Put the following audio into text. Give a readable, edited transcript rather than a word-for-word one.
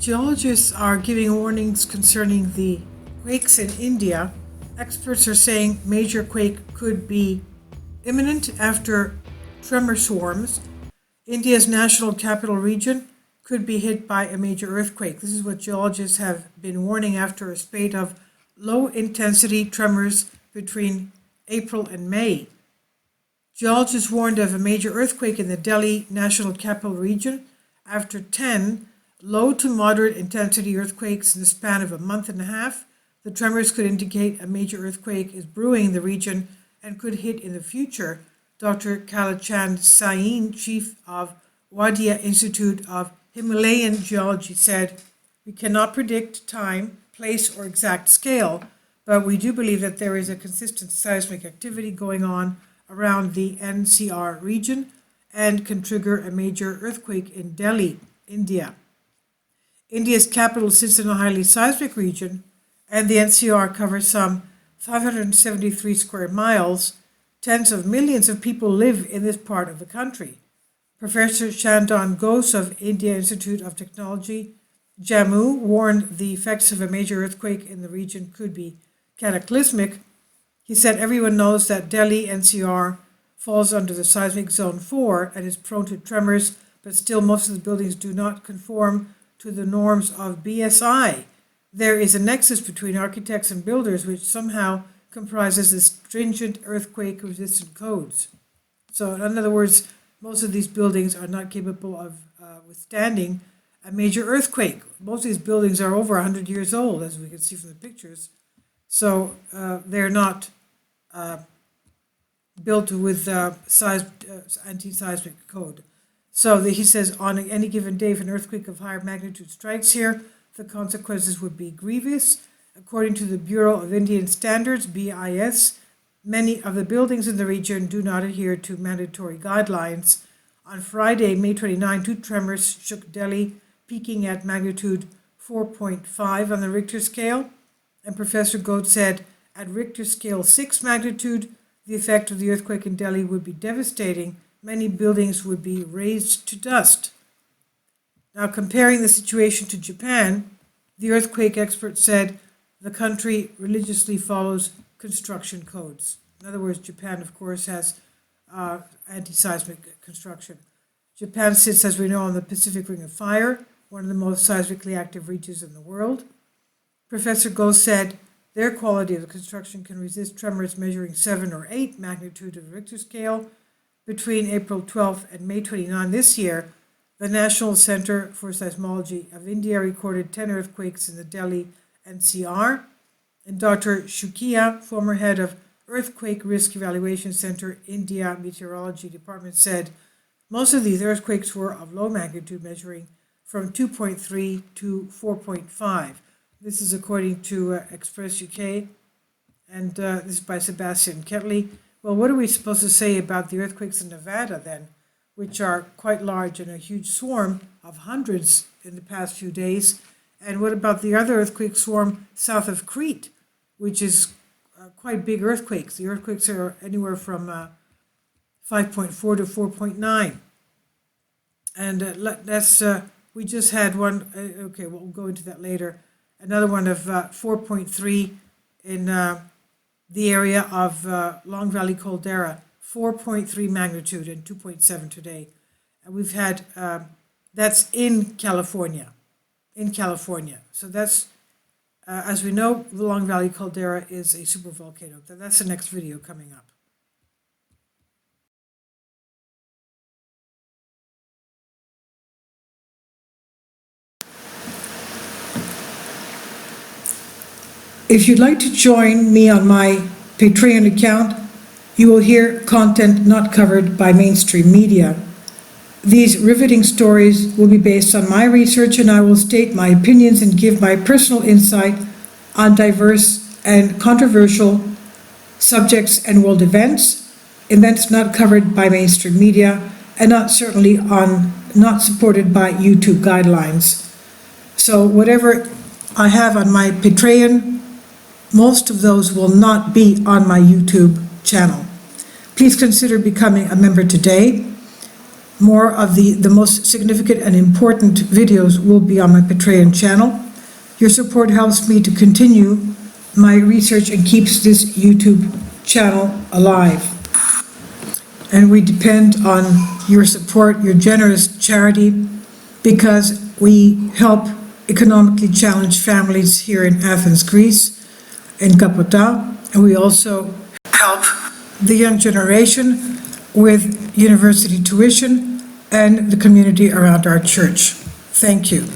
Geologists are giving warnings concerning the quakes in India. Experts are saying major quake could be imminent after tremor swarms. India's national capital region could be hit by a major earthquake. This is what geologists have been warning after a spate of low-intensity tremors between April and May. Geologists warned of a major earthquake in the Delhi national capital region after 10 low to moderate intensity earthquakes in the span of a month and a half. The tremors could indicate a major earthquake is brewing in the region and could hit in the future. Dr. Kalachand Sain, chief of Wadia Institute of Himalayan Geology, said, "We cannot predict time, place, or exact scale, but we do believe that there is a consistent seismic activity going on around the NCR region and can trigger a major earthquake in Delhi, India." India's capital sits in a highly seismic region, and the NCR covers some 573 square miles. Tens of millions of people live in this part of the country. Professor Chandan Ghosh of India Institute of Technology, Jammu, warned the effects of a major earthquake in the region could be cataclysmic. He said everyone knows that Delhi NCR falls under the seismic zone 4 and is prone to tremors, but still most of the buildings do not conform to the norms of BSI. There is a nexus between architects and builders which somehow comprises the stringent earthquake-resistant codes. So in other words, most of these buildings are not capable of withstanding a major earthquake. Most of these buildings are over 100 years old, as we can see from the pictures. So they're not built with anti-seismic code. So he says, on any given day, if an earthquake of higher magnitude strikes here, the consequences would be grievous. According to the Bureau of Indian Standards, BIS, many of the buildings in the region do not adhere to mandatory guidelines. On Friday, May 29, 2 tremors shook Delhi, peaking at magnitude 4.5 on the Richter scale. And Professor Ghosh said, at Richter scale 6 magnitude, the effect of the earthquake in Delhi would be devastating. Many buildings would be razed to dust. Now, comparing the situation to Japan, the earthquake expert said the country religiously follows construction codes. In other words, Japan, of course, has anti-seismic construction. Japan sits, as we know, on the Pacific Ring of Fire, one of the most seismically active regions in the world. Professor Ghosh said their quality of construction can resist tremors measuring 7 or 8 magnitude of the Richter scale. Between April 12th and May 29 this year, the National Center for Seismology of India recorded 10 earthquakes in the Delhi NCR. And Dr. Shukia, former head of Earthquake Risk Evaluation Center, India Meteorology Department, said most of these earthquakes were of low magnitude, measuring from 2.3 to 4.5. This is according to Express UK, and this is by Sebastian Ketley. Well, what are we supposed to say about the earthquakes in Nevada then, which are quite large and a huge swarm of hundreds in the past few days? And what about the other earthquake swarm south of Crete, which is quite big earthquakes? The earthquakes are anywhere from 5.4 to 4.9. And that's we just had one, okay, we'll go into that later, another one of 4.3 in the area of Long Valley Caldera, 4.3 magnitude and 2.7 today. And we've had, that's in California. So that's, as we know, the Long Valley Caldera is a supervolcano. That's the next video coming up. If you'd like to join me on my Patreon account, you will hear content not covered by mainstream media. These riveting stories will be based on my research, and I will state my opinions and give my personal insight on diverse and controversial subjects and world events not covered by mainstream media, and not supported by YouTube guidelines. So whatever I have on my Patreon, most of those will not be on my YouTube channel. Please consider becoming a member today. More of the most significant and important videos will be on my Patreon channel. Your support helps me to continue my research and keeps this YouTube channel alive. And we depend on your support, your generous charity, because we help economically challenged families here in Athens, Greece, in Kapota, and we also help the young generation with university tuition and the community around our church. Thank you.